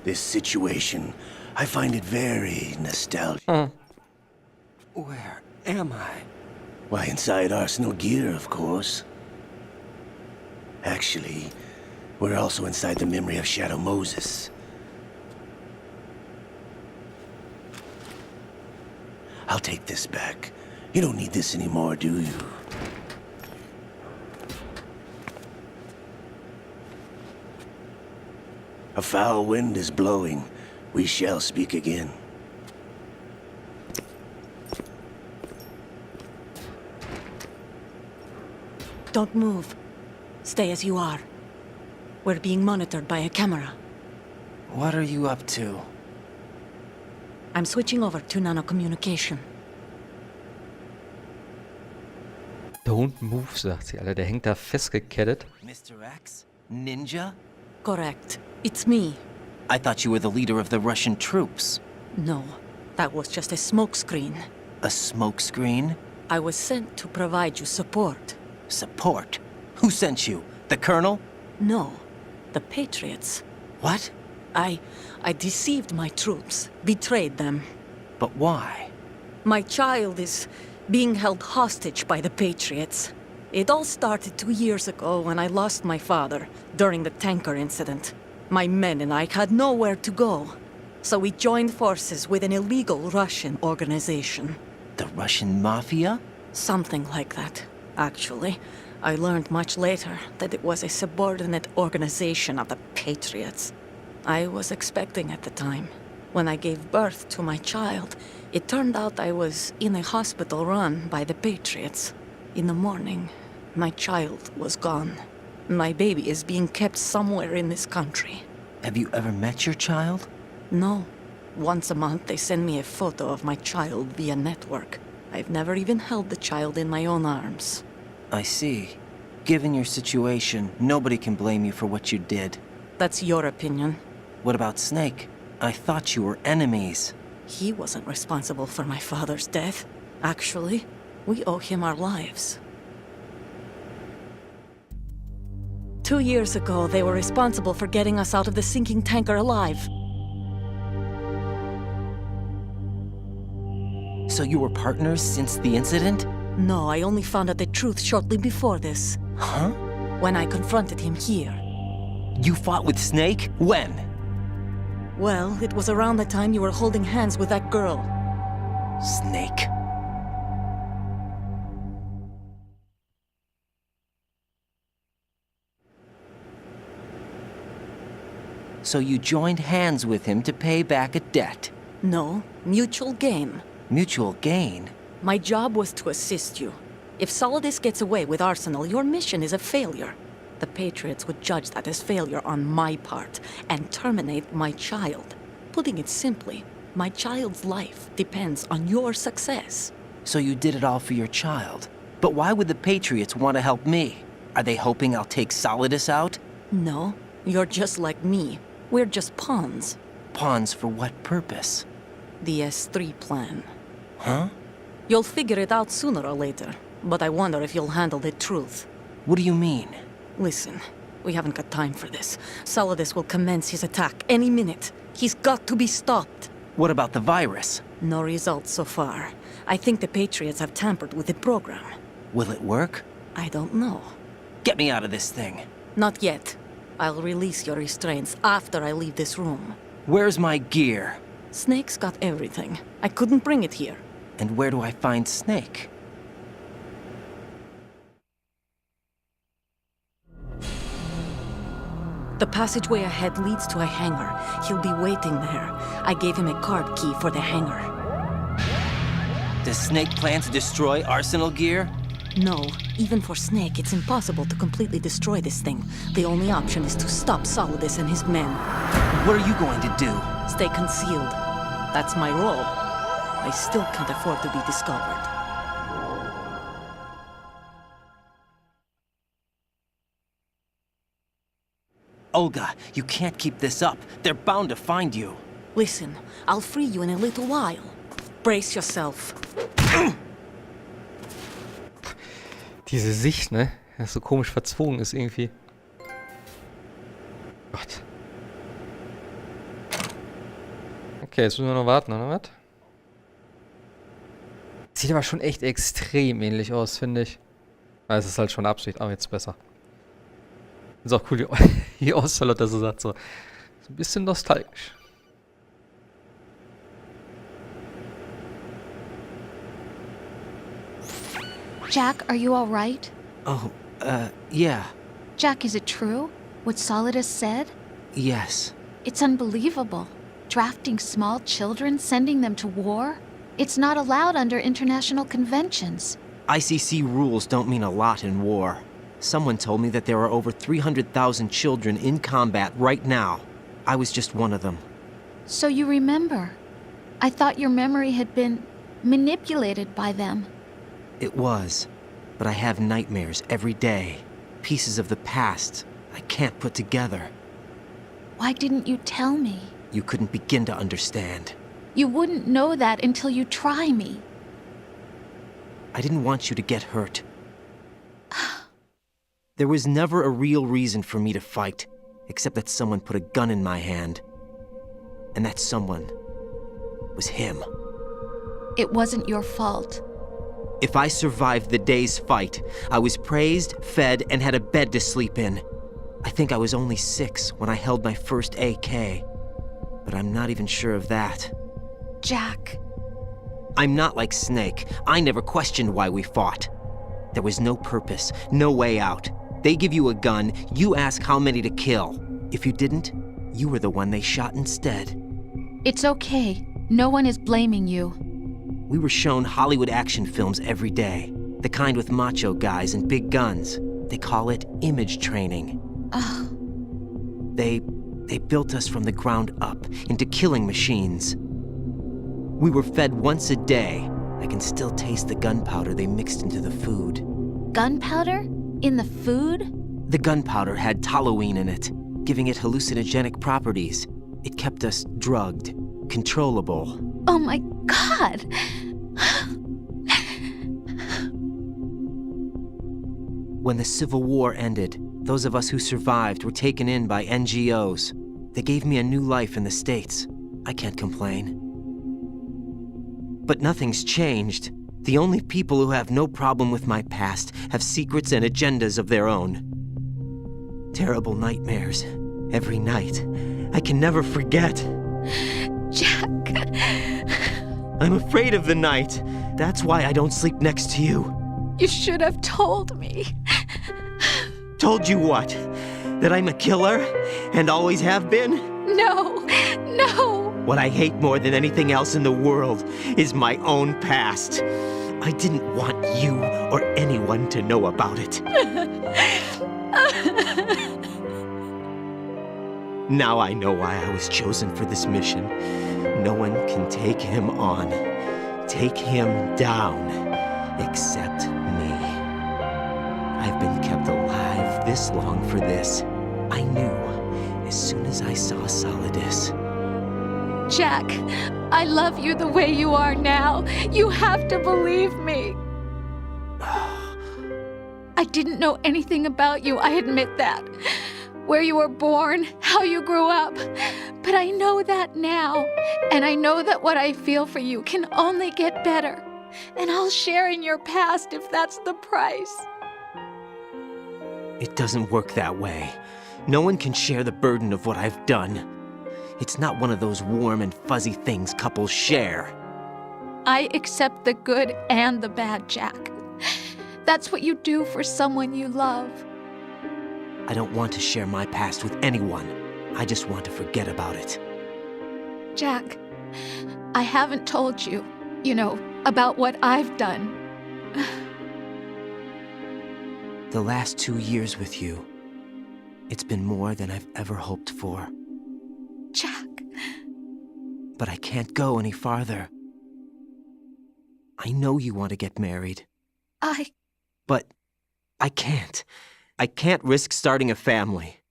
This situation, I find it very nostalgic. Where am I? Why, inside Arsenal gear, of course. Actually, we're also inside the memory of Shadow Moses. I'll take this back. You don't need this anymore, do you? A foul wind is blowing. We shall speak again. Don't move. Stay as you are. We're being monitored by a camera. What are you up to? I'm switching over to nanocommunication. Don't move, sagt sie, Alter. Der hängt da festgekettet. Mr. X? Ninja? Correct. It's me. I thought you were the leader of the Russian troops. No, that was just a smokescreen. A smokescreen? I was sent to provide you support. Support? Who sent you? The Colonel? No, the Patriots. What? I deceived my troops, betrayed them. But why? My child is being held hostage by the Patriots. It all started 2 years ago when I lost my father during the tanker incident. My men and I had nowhere to go, so we joined forces with an illegal Russian organization. The Russian Mafia? Something like that, actually. I learned much later that it was a subordinate organization of the Patriots. I was expecting at the time. When I gave birth to my child, it turned out I was in a hospital run by the Patriots. In the morning, my child was gone. My baby is being kept somewhere in this country. Have you ever met your child? No. Once a month, they send me a photo of my child via network. I've never even held the child in my own arms. I see. Given your situation, nobody can blame you for what you did. That's your opinion. What about Snake? I thought you were enemies. He wasn't responsible for my father's death. Actually, we owe him our lives. 2 years ago, they were responsible for getting us out of the sinking tanker alive. So you were partners since the incident? No, I only found out the truth shortly before this. Huh? When I confronted him here. You fought with Snake? When? Well, it was around the time you were holding hands with that girl. Snake. So you joined hands with him to pay back a debt? No, mutual gain. Mutual gain? My job was to assist you. If Solidus gets away with Arsenal, your mission is a failure. The Patriots would judge that as failure on my part and terminate my child. Putting it simply, my child's life depends on your success. So you did it all for your child. But why would the Patriots want to help me? Are they hoping I'll take Solidus out? No, you're just like me. We're just pawns. Pawns for what purpose? The S3 plan. Huh? You'll figure it out sooner or later, but I wonder if you'll handle the truth. What do you mean? Listen, we haven't got time for this. Solidus will commence his attack any minute. He's got to be stopped. What about the virus? No results so far. I think the Patriots have tampered with the program. Will it work? I don't know. Get me out of this thing. Not yet. I'll release your restraints after I leave this room. Where's my gear? Snake's got everything. I couldn't bring it here. And where do I find Snake? The passageway ahead leads to a hangar. He'll be waiting there. I gave him a card key for the hangar. Does Snake plan to destroy Arsenal gear? No, even for Snake, it's impossible to completely destroy this thing. The only option is to stop Solidus and his men. What are you going to do? Stay concealed. That's my role. I still can't afford to be discovered. Olga, you can't keep this up. They're bound to find you. Listen, I'll free you in a little while. Brace yourself. Diese Sicht, ne? Das so komisch verzwungen ist irgendwie. Gott. Okay, jetzt müssen wir noch warten, oder was? Sieht aber schon echt extrem ähnlich aus, finde ich. Aber es ist halt schon Absicht, aber jetzt besser. Ist auch cool, die Ausstellung, dass er sagt so ein bisschen nostalgisch. Jack, are you all right? Oh, yeah. Jack, is it true? What Solidus said? Yes. It's unbelievable. Drafting small children, sending them to war? It's not allowed under international conventions. ICC rules don't mean a lot in war. Someone told me that there are over 300,000 children in combat right now. I was just one of them. So you remember. I thought your memory had been manipulated by them. It was. But I have nightmares every day. Pieces of the past I can't put together. Why didn't you tell me? You couldn't begin to understand. You wouldn't know that until you try me. I didn't want you to get hurt. There was never a real reason for me to fight, except that someone put a gun in my hand. And that someone was him. It wasn't your fault. If I survived the day's fight, I was praised, fed, and had a bed to sleep in. I think I was only 6 when I held my first AK. But I'm not even sure of that. Jack. I'm not like Snake. I never questioned why we fought. There was no purpose, no way out. They give you a gun, you ask how many to kill. If you didn't, you were the one they shot instead. It's okay. No one is blaming you. We were shown Hollywood action films every day. The kind with macho guys and big guns. They call it image training. Ugh. They built us from the ground up into killing machines. We were fed once a day. I can still taste the gunpowder they mixed into the food. Gunpowder? In the food? The gunpowder had toluene in it, giving it hallucinogenic properties. It kept us drugged, controllable. Oh my God! When the Civil War ended, those of us who survived were taken in by NGOs. They gave me a new life in the States. I can't complain. But nothing's changed. The only people who have no problem with my past have secrets and agendas of their own. Terrible nightmares. Every night. I can never forget. Jack. I'm afraid of the night. That's why I don't sleep next to you. You should have told me. Told you what? That I'm a killer? And always have been? No, no. What I hate more than anything else in the world is my own past. I didn't want you or anyone to know about it. Now I know why I was chosen for this mission. No one can take him on, take him down, except me. I've been kept alive this long for this. I knew as soon as I saw Solidus. Jack, I love you the way you are now. You have to believe me. I didn't know anything about you, I admit that. Where you were born, how you grew up. But I know that now. And I know that what I feel for you can only get better. And I'll share in your past if that's the price. It doesn't work that way. No one can share the burden of what I've done. It's not one of those warm and fuzzy things couples share. I accept the good and the bad, Jack. That's what you do for someone you love. I don't want to share my past with anyone. I just want to forget about it. Jack, I haven't told you, about what I've done. The last 2 years with you, it's been more than I've ever hoped for. Jack. But I can't go any farther. I know you want to get married. But I can't. I can't risk starting a family.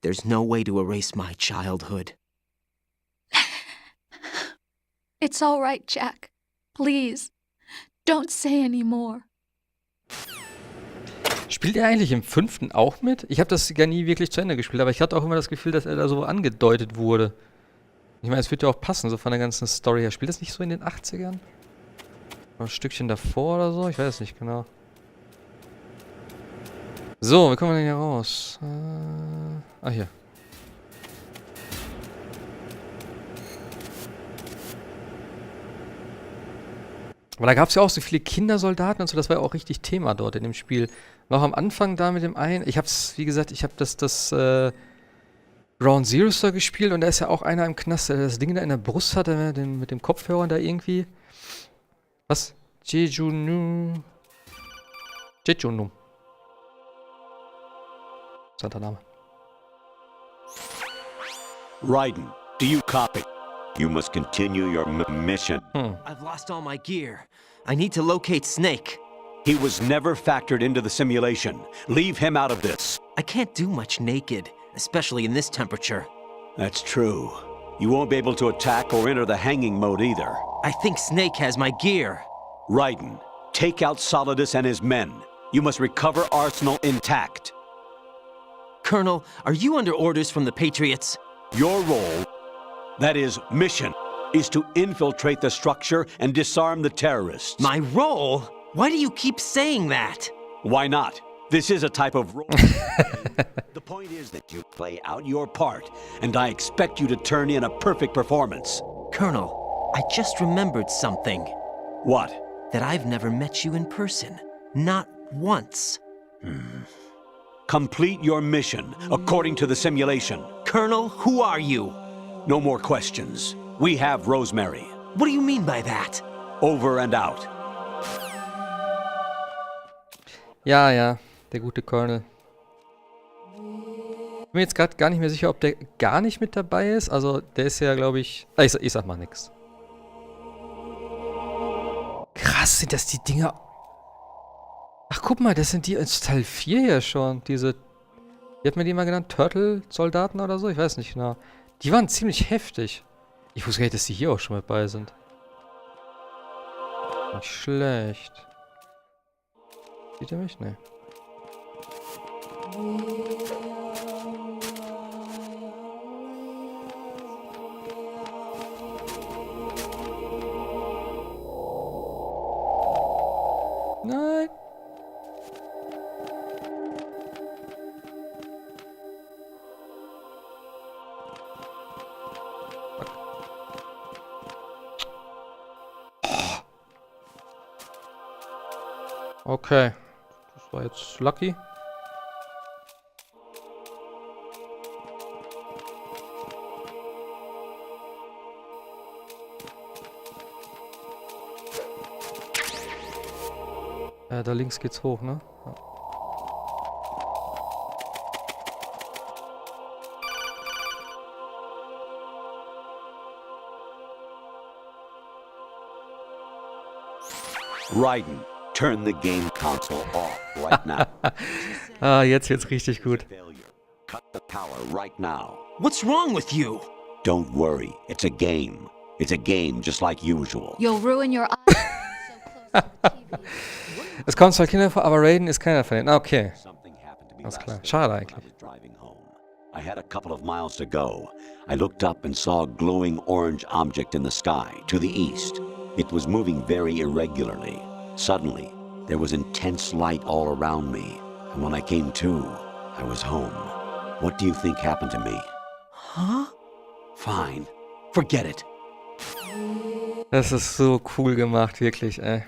There's no way to erase my childhood. It's all right, Jack. Please, don't say any more. Spielt er eigentlich im 5. auch mit? Ich habe das gar nie wirklich zu Ende gespielt, aber ich hatte auch immer das Gefühl, dass er da so angedeutet wurde. Ich meine, es wird ja auch passen, so von der ganzen Story her. Spielt das nicht so in den 80ern? Noch ein Stückchen davor oder so? Ich weiß nicht genau. So, wie kommen wir denn hier raus? Hier. Aber da gab es ja auch so viele Kindersoldaten und so, das war ja auch richtig Thema dort in dem Spiel. Noch am Anfang da mit dem einen, ich hab's, wie gesagt, ich hab das Ground Zero da gespielt und da ist ja auch einer im Knast, der das Ding da in der Brust hatte, mit dem Kopfhörer da irgendwie. Was? Jejunu. Interessanter Name. Raiden, do you copy? You must continue your mission. I've lost all my gear. I need to locate Snake. He was never factored into the simulation. Leave him out of this. I can't do much naked, especially in this temperature. That's true. You won't be able to attack or enter the hanging mode either. I think Snake has my gear. Raiden, take out Solidus and his men. You must recover Arsenal intact. Colonel, are you under orders from the Patriots? Your role, that is, mission, is to infiltrate the structure and disarm the terrorists. My role? Why do you keep saying that? Why not? This is a type of role. The point is that you play out your part, and I expect you to turn in a perfect performance. Colonel, I just remembered something. What? That I've never met you in person. Not once. Complete your mission according to the simulation. Colonel, who are you? No more questions. We have Rosemary. What do you mean by that? Over and out. Ja, der gute Colonel. Ich bin mir jetzt gerade gar nicht mehr sicher, ob der gar nicht mit dabei ist. Also, der ist ja, glaube ich... Ich sag mal nix. Krass, sind das die Dinger... Ach, guck mal, das sind die aus Teil 4 ja schon. Diese... Wie hat man die mal genannt? Turtle-Soldaten oder so? Ich weiß nicht genau. Die waren ziemlich heftig. Ich wusste gar nicht, dass die hier auch schon mit bei sind. Nicht schlecht. Sieht er mich? Nee. Nein. Okay. Das war jetzt lucky. Da links geht's hoch, ne? Ja. Raiden, turn the game console off right now. Jetzt wird's richtig gut. Cut the power right now. What's wrong with you? Don't worry, it's a game. It's a game just like usual. You'll ruin your eyes so close to the TV. Es kommen zwar Kinder vor, aber Raiden ist keiner von denen. Okay. Something happened to me Alles last klar. night Schade when I eigentlich. was driving home. I had a couple of miles to go. I looked up and saw a glowing orange object in the sky to the east. It was moving very irregularly. Suddenly, there was intense light all around me, and when I came to, I was home. What do you think happened to me? Huh? Fine. Forget it. Das ist so cool gemacht, wirklich, ey.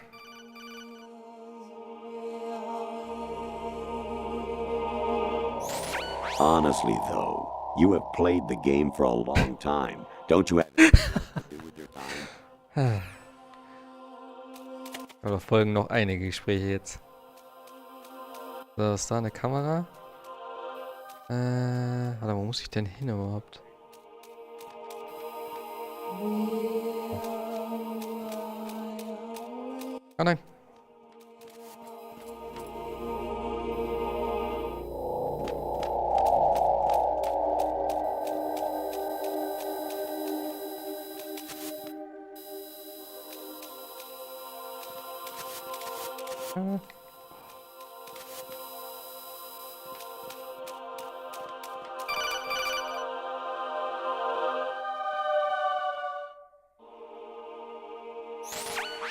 Honestly, though, you have played the game for a long time. Don't you have anything to do with your time? Aber folgen noch einige Gespräche jetzt. So, ist da eine Kamera? Warte, wo muss ich denn hin überhaupt? Ah nein.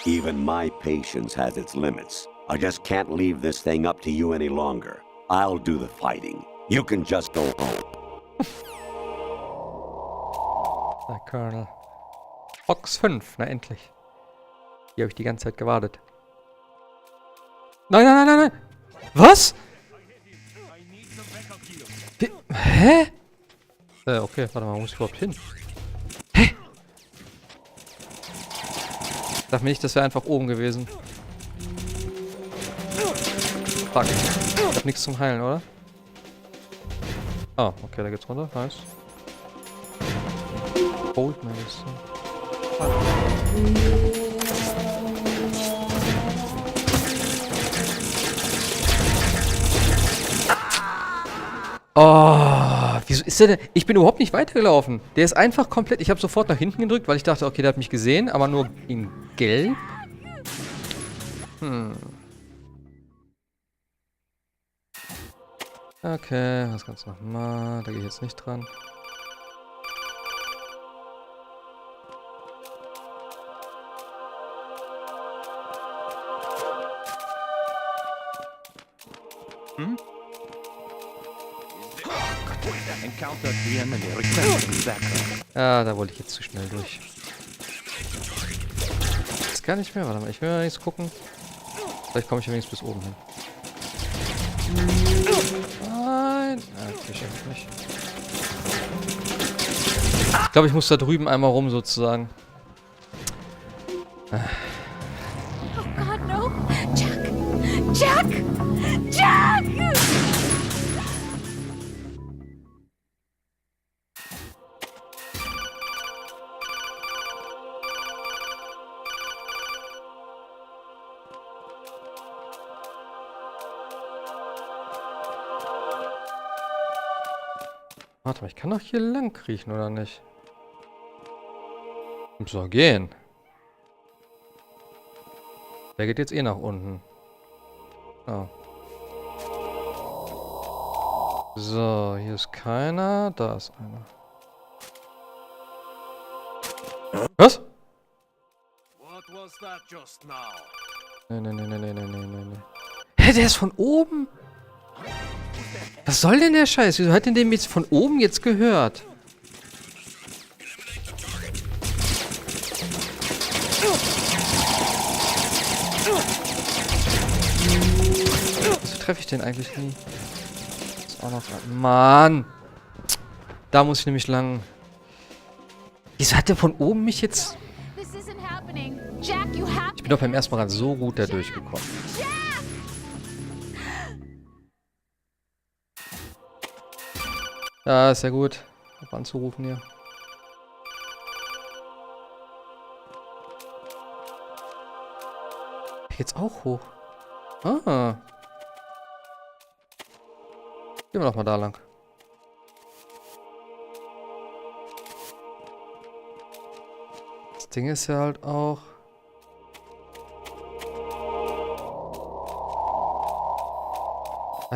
Even my patience has its limits. I just can't leave this thing up to you any longer. I'll do the fighting. You can just go home. Der Colonel. Fox 5, na endlich. Hier habe ich die ganze Zeit gewartet. Nein, nein, nein, nein, nein! Was? Hä? Okay, warte mal, wo muss ich überhaupt hin? Hä? Ich dachte mir nicht, das wäre einfach oben gewesen. Fuck. Ich hab nichts zum Heilen, oder? Ah, okay, da geht's runter. Nice. Gold Medicine. Oh, wieso ist der denn? Ich bin überhaupt nicht weitergelaufen. Der ist einfach komplett... Ich habe sofort nach hinten gedrückt, weil ich dachte, okay, der hat mich gesehen, aber nur in gelb. Okay, was kannst du noch mal? Da gehe ich jetzt nicht dran. Ah, da wollte ich jetzt zu schnell durch. Jetzt gar nicht mehr, warte mal, ich will mal nichts gucken. Vielleicht komme ich ja wenigstens bis oben hin. Nein, natürlich nicht. Ich glaube, ich muss da drüben einmal rum sozusagen. Oh God, no! Jack! Jack! Jack! Warte mal, ich kann doch hier lang kriechen, oder nicht? Muss doch gehen. Der geht jetzt eh nach unten. Oh. So, hier ist keiner. Da ist einer. Was? Nee, nee, nee, nee, nee, nee, nee, nee. Hä, der ist von oben? Was soll denn der Scheiß? Wieso hat denn dem jetzt von oben jetzt gehört? Wieso treffe ich den eigentlich nie? Das ist auch noch... Mann! Da muss ich nämlich lang. Wieso hat der von oben mich jetzt... Ich bin doch beim ersten Mal so gut da durchgekommen. Ja, ist ja gut. Hab anzurufen hier. Jetzt auch hoch. Ah. Gehen wir doch mal da lang. Das Ding ist ja halt auch...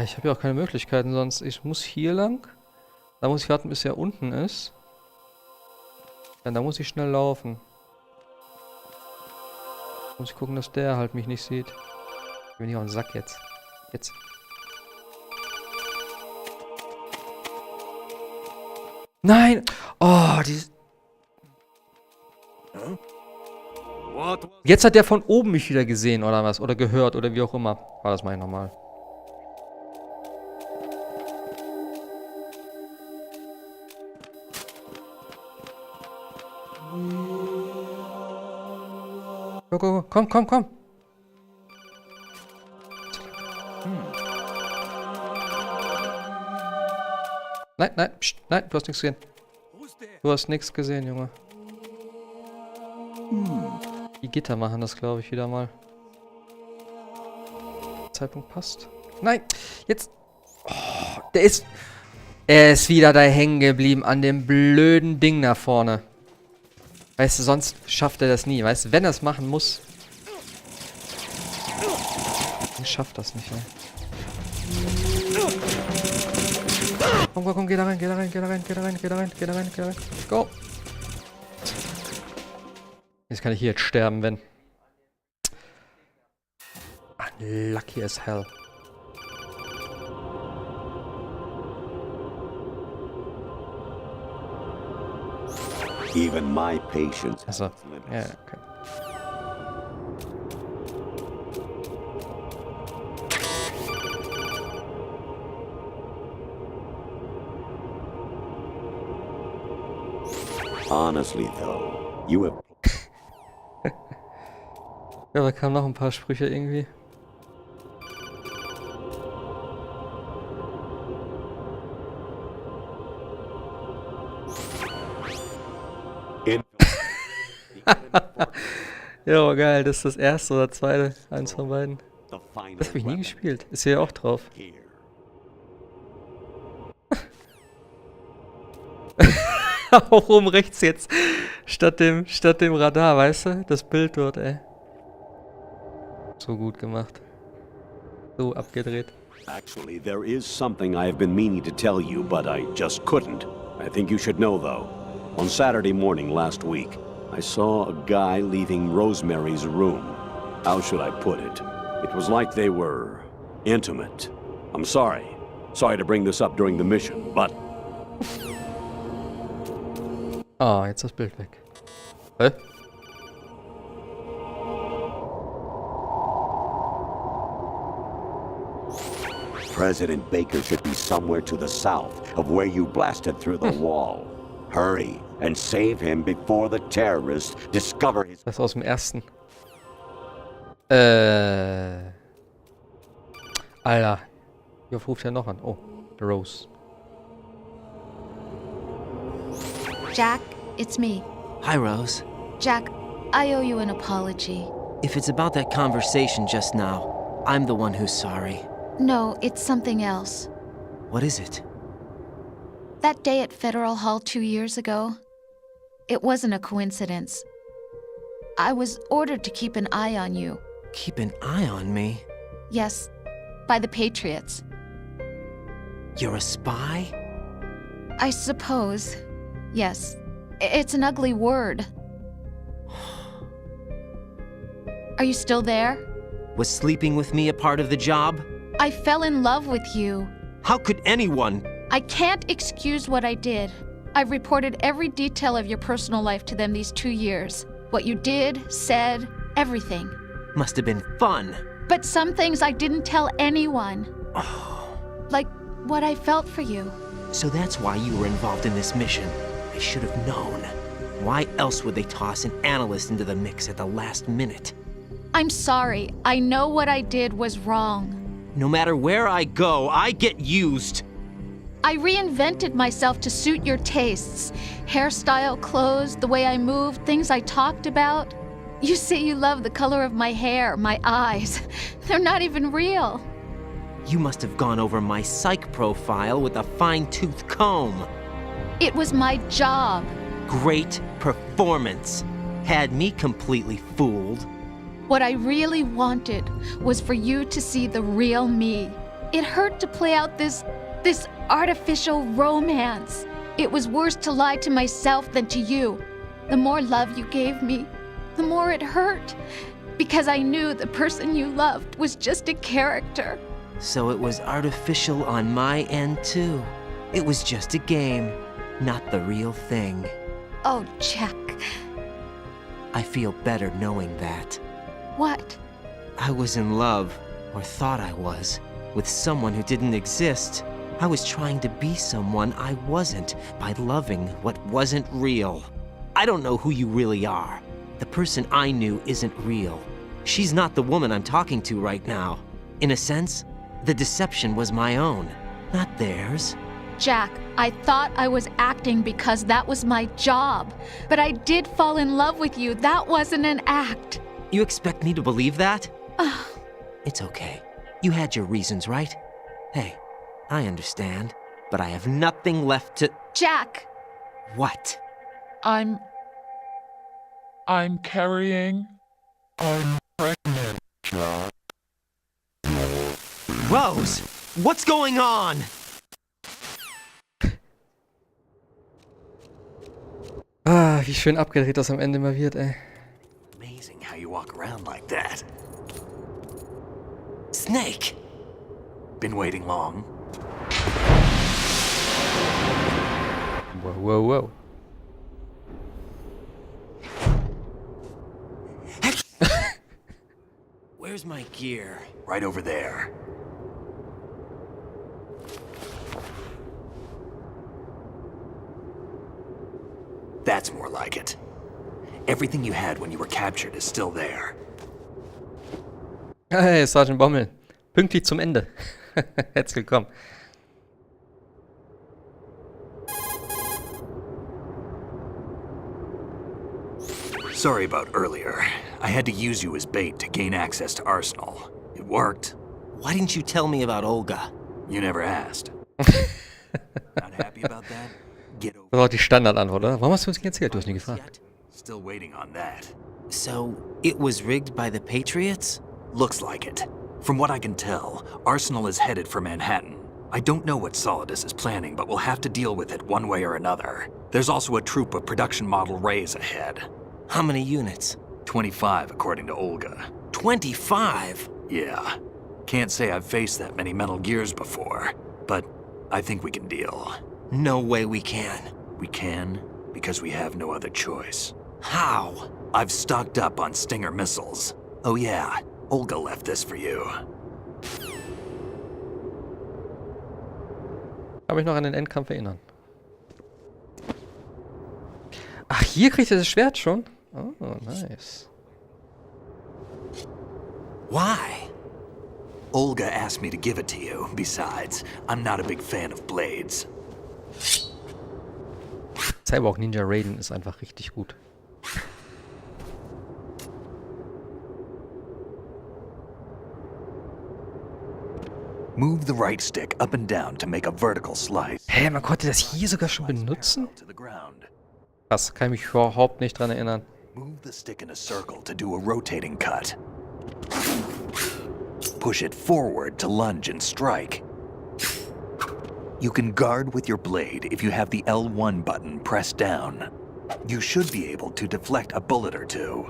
Ich habe ja auch keine Möglichkeiten sonst. Ich muss hier lang. Da muss ich warten, bis er unten ist. Dann da muss ich schnell laufen. Muss ich gucken, dass der halt mich nicht sieht. Ich bin nicht auf den Sack jetzt. Jetzt. Nein! Oh, dieses... Jetzt hat der von oben mich wieder gesehen, oder was? Oder gehört, oder wie auch immer. War das mal nochmal. Go, go, go. Komm, komm, komm. Nein, nein, pst, nein, du hast nichts gesehen. Du hast nichts gesehen, Junge. Die Gitter machen das, glaube ich, wieder mal. Zeitpunkt passt. Nein, jetzt. Oh, der ist... Er ist wieder da hängen geblieben an dem blöden Ding da vorne. Weißt du, sonst schafft er das nie. Weißt du, wenn er es machen muss. Er schafft das nicht, ey. Komm, komm, komm, geh da rein, geh da rein, geh da rein, geh da rein, geh da rein, geh da rein, geh da rein. Go! Jetzt kann ich hier jetzt sterben, wenn. Lucky as hell. Even my patience has Achso. its limits. Ja, okay. Honestly, though, you have Ja, da kamen noch ein paar Sprüche irgendwie. in Ja, geil, das ist das erste oder zweite, eins von beiden. the final Das habe ich nie weapon gespielt. Ist hier auch drauf. here. Auch oben rechts jetzt. Statt dem Radar, weißt du? Das Bild dort, ey. So gut gemacht. So abgedreht. Actually, there is something I have been meaning to tell you, but I just couldn't. I think you should know, though. On Saturday morning last week, I saw a guy leaving Rosemary's room. How should I put it? It was like they were intimate. I'm sorry. Sorry to bring this up during the mission, but Ah, jetzt das Bild weg. Hä? President Baker should be somewhere to the south of where you blasted through the wall. Hurry and save him before the terrorists discover his... Das ist aus dem ersten. Alter. Hier ruft ja noch an. Oh, Rose. Jack, it's me. Hi, Rose. Jack, I owe you an apology. If it's about that conversation just now, I'm the one who's sorry. No, it's something else. What is it? That day at Federal Hall 2 years ago, it wasn't a coincidence. I was ordered to keep an eye on you. Keep an eye on me? Yes, by the Patriots. You're a spy? I suppose. Yes. It's an ugly word. Are you still there? Was sleeping with me a part of the job? I fell in love with you. How could anyone? I can't excuse what I did. I've reported every detail of your personal life to them these 2 years. What you did, said, everything. Must have been fun. But some things I didn't tell anyone. Like what I felt for you. So that's why you were involved in this mission. I should have known. Why else would they toss an analyst into the mix at the last minute? I'm sorry. I know what I did was wrong. No matter where I go, I get used. I reinvented myself to suit your tastes. Hairstyle, clothes, the way I moved, things I talked about. You say you love the color of my hair, my eyes. They're not even real. You must have gone over my psych profile with a fine-tooth comb. It was my job. Great performance. Had me completely fooled. What I really wanted was for you to see the real me. It hurt to play out this artificial romance. It was worse to lie to myself than to you. The more love you gave me, the more it hurt. Because I knew the person you loved was just a character. So it was artificial on my end, too. It was just a game, not the real thing. Oh, Jack. I feel better knowing that. What? I was in love, or thought I was, with someone who didn't exist. I was trying to be someone I wasn't by loving what wasn't real. I don't know who you really are. The person I knew isn't real. She's not the woman I'm talking to right now. In a sense, the deception was my own, not theirs. Jack, I thought I was acting because that was my job. But I did fall in love with you. That wasn't an act. You expect me to believe that? It's okay. You had your reasons, right? Hey, I understand, but I have nothing left to... Jack! What? I'm carrying. I'm pregnant, Jack. Rose! What's going on? Ah, wie schön abgedreht das am Ende mal wird, ey. Amazing how you walk around like that. Snake! Been waiting long? Wow, wow, wow. Where's my gear? Right over there. That's more like it. Everything you had when you were captured is still there. Hey, Sergeant Bommel. Pünktlich zum Ende. Herzlich willkommen. Sorry about earlier. I had to use you as bait to gain access to Arsenal. It worked. Why didn't you tell me about Olga? You never asked. Not happy about that? Get over Das war die Standardantwort, oder? Warum hast du uns nicht erzählt? Du hast nie gefragt. Still waiting on that. So, it was rigged by the Patriots? Looks like it. From what I can tell, Arsenal is headed for Manhattan. I don't know what Solidus is planning, but we'll have to deal with it one way or another. There's also a troop of production model Rays ahead. How many units? 25, according to Olga. 25? Yeah. Can't say I've faced that many Metal Gears before, but I think we can deal. No way we can. We can, because we have no other choice. How? I've stocked up on Stinger missiles. Oh yeah, Olga left this for you. Kann mich noch an den Endkampf erinnern. Ach, hier kriegt er das Schwert schon? Oh, nice. Why? Olga asked me to give it to you. Besides, I'm not a big fan of blades. Cyborg Ninja Raiden ist einfach richtig gut. Move the right stick up and down to make a vertical slice. Hä, man konnte das hier sogar schon benutzen? To the ground. Krass, kann ich mich überhaupt nicht dran erinnern. Move the stick in a circle to do a rotating cut. Push it forward to lunge and strike. You can guard with your blade if you have the L1 button pressed down. You should be able to deflect a bullet or two.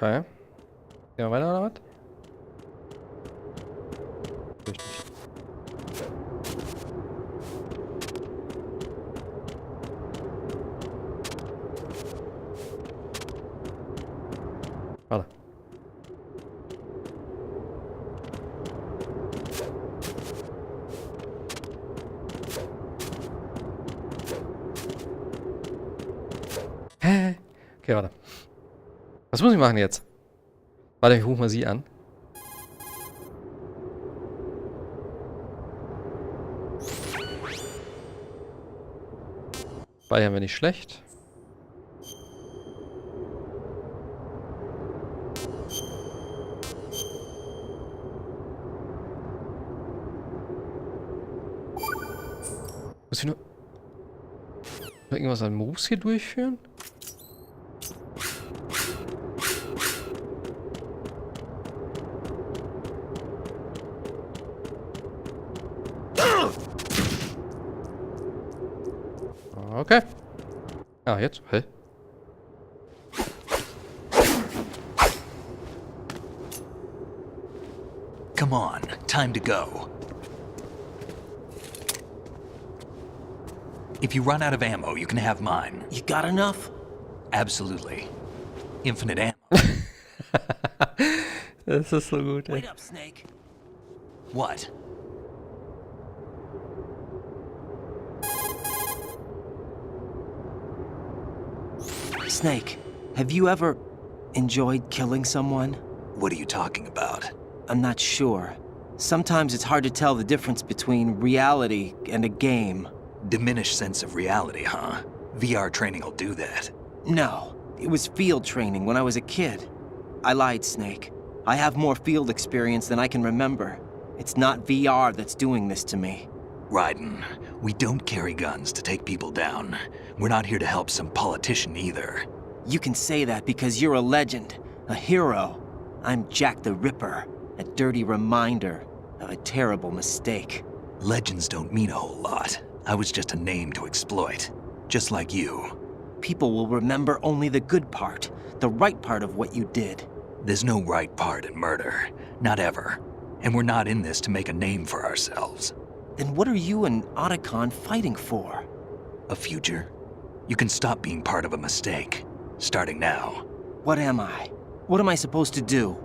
Okay. Gehen wir weiter oder was? Richtig. Warte. Hä? Okay, warte. Was muss ich machen jetzt? Warte, ich rufe mal sie an. Speichern wir nicht schlecht. Muss ich nur irgendwas an Moves hier durchführen? Okay. Ah, jetzt? Hä? Come on, time to go. If you run out of ammo, you can have mine. You got enough? Absolutely. Infinite ammo. Das ist so gut, ey. Wait up, Snake. What? Snake, have you ever enjoyed killing someone? What are you talking about? I'm not sure. Sometimes it's hard to tell the difference between reality and a game. Diminished sense of reality, huh? VR training will do that. No, it was field training when I was a kid. I lied, Snake. I have more field experience than I can remember. It's not VR that's doing this to me. Raiden, we don't carry guns to take people down. We're not here to help some politician either. You can say that because you're a legend, a hero. I'm Jack the Ripper, a dirty reminder. A terrible mistake. Legends don't mean a whole lot. I was just a name to exploit. Just like you. People will remember only the good part, the right part of what you did. There's no right part in murder. Not ever. And we're not in this to make a name for ourselves. Then what are you and Otacon fighting for? A future? You can stop being part of a mistake. Starting now. What am I? What am I supposed to do?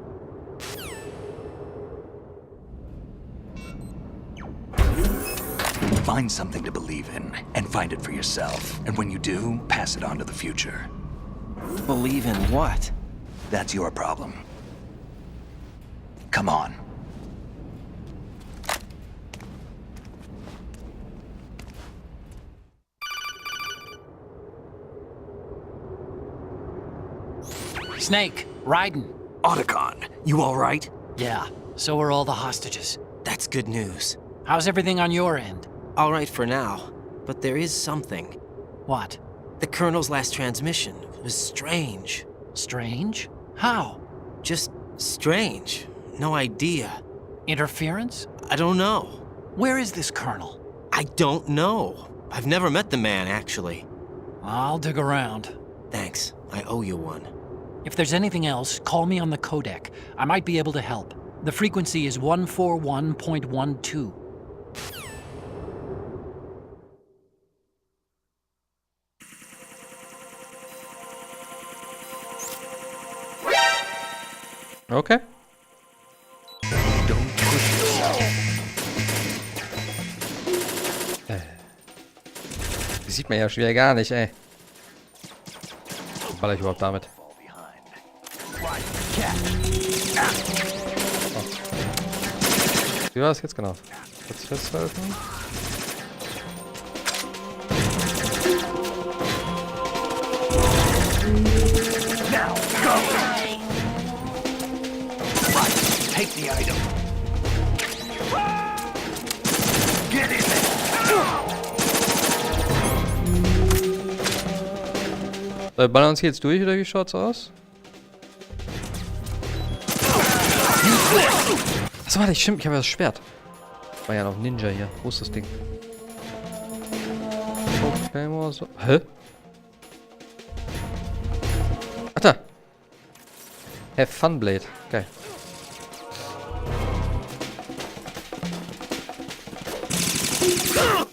Find something to believe in, and find it for yourself. And when you do, pass it on to the future. Believe in what? That's your problem. Come on. Snake, Raiden. Otacon, you all right? Yeah, so are all the hostages. That's good news. How's everything on your end? All right for now, but there is something. What? The Colonel's last transmission was strange. Strange? How? Just strange. No idea. Interference? I don't know. Where is this Colonel? I don't know. I've never met the man, actually. I'll dig around. Thanks. I owe you one. If there's anything else, call me on the codec. I might be able to help. The frequency is 141.12. Okay. Don't push yourself. Die sieht man ja schon wieder gar nicht, ey. Was baller ich überhaupt damit? Wie war das jetzt genau? Kurz festhalten. Now, go! Right, take the item. Get in there! So, ballern uns hier jetzt durch, oder wie schaut's aus? Achso, warte, stimmt, ich habe ja das Schwert. War ja noch Ninja hier. Wo ist das Ding? Okay, mal so. Hä? Ach da! Have Fun Blade. Geil.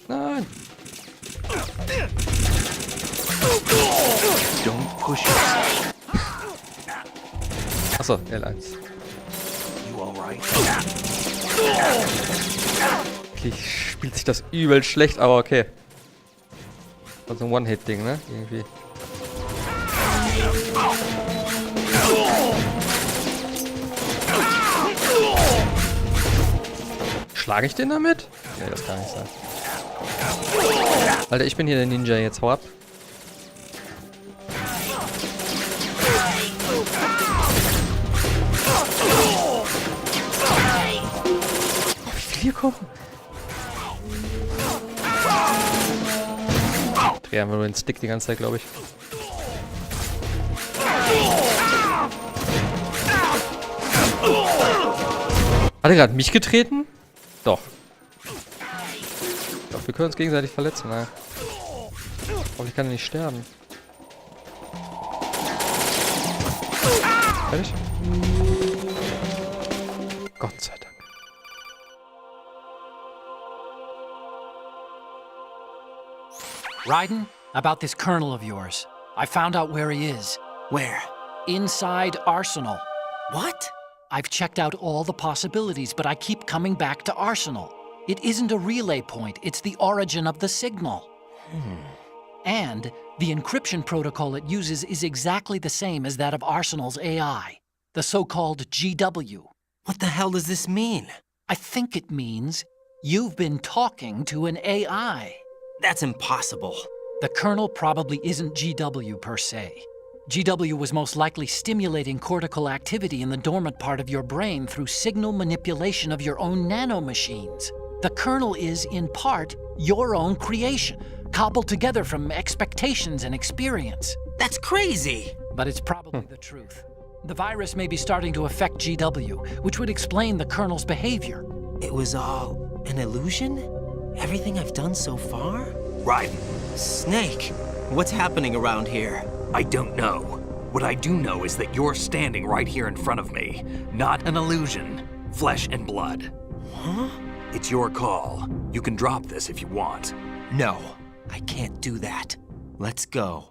Nein! Don't push yourself. Achso, L1. You all right? Okay, spielt sich das übel schlecht, aber okay. Das ist ein One-Hit-Ding, ne? Irgendwie. Schlage ich den damit? Nee, das kann nicht sein. Alter, ich bin hier der Ninja, jetzt hau ab. Oh, wie viel hier kommen? Ich drehe einfach nur den Stick die ganze Zeit, glaube ich. Hat er gerade mich getreten? Doch. Ich glaube, wir können uns gegenseitig verletzen, ne? Hoffentlich kann er nicht sterben. Fertig? Gott sei Dank. Raiden, about this colonel of yours. I found out where he is. Where? Inside Arsenal. What? I've checked out all the possibilities, but I keep coming back to Arsenal. It isn't a relay point, it's the origin of the signal. And the encryption protocol it uses is exactly the same as that of Arsenal's AI, the so-called GW. What the hell does this mean? I think it means you've been talking to an AI. That's impossible. The kernel probably isn't GW per se. GW was most likely stimulating cortical activity in the dormant part of your brain through signal manipulation of your own nanomachines. The kernel is, in part, your own creation, cobbled together from expectations and experience. That's crazy! But it's probably the truth. The virus may be starting to affect GW, which would explain the kernel's behavior. It was all an illusion? Everything I've done so far? Raiden, Snake, what's happening around here? I don't know. What I do know is that you're standing right here in front of me. Not an illusion. Flesh and blood. Huh? It's your call. You can drop this if you want. No, I can't do that. Let's go.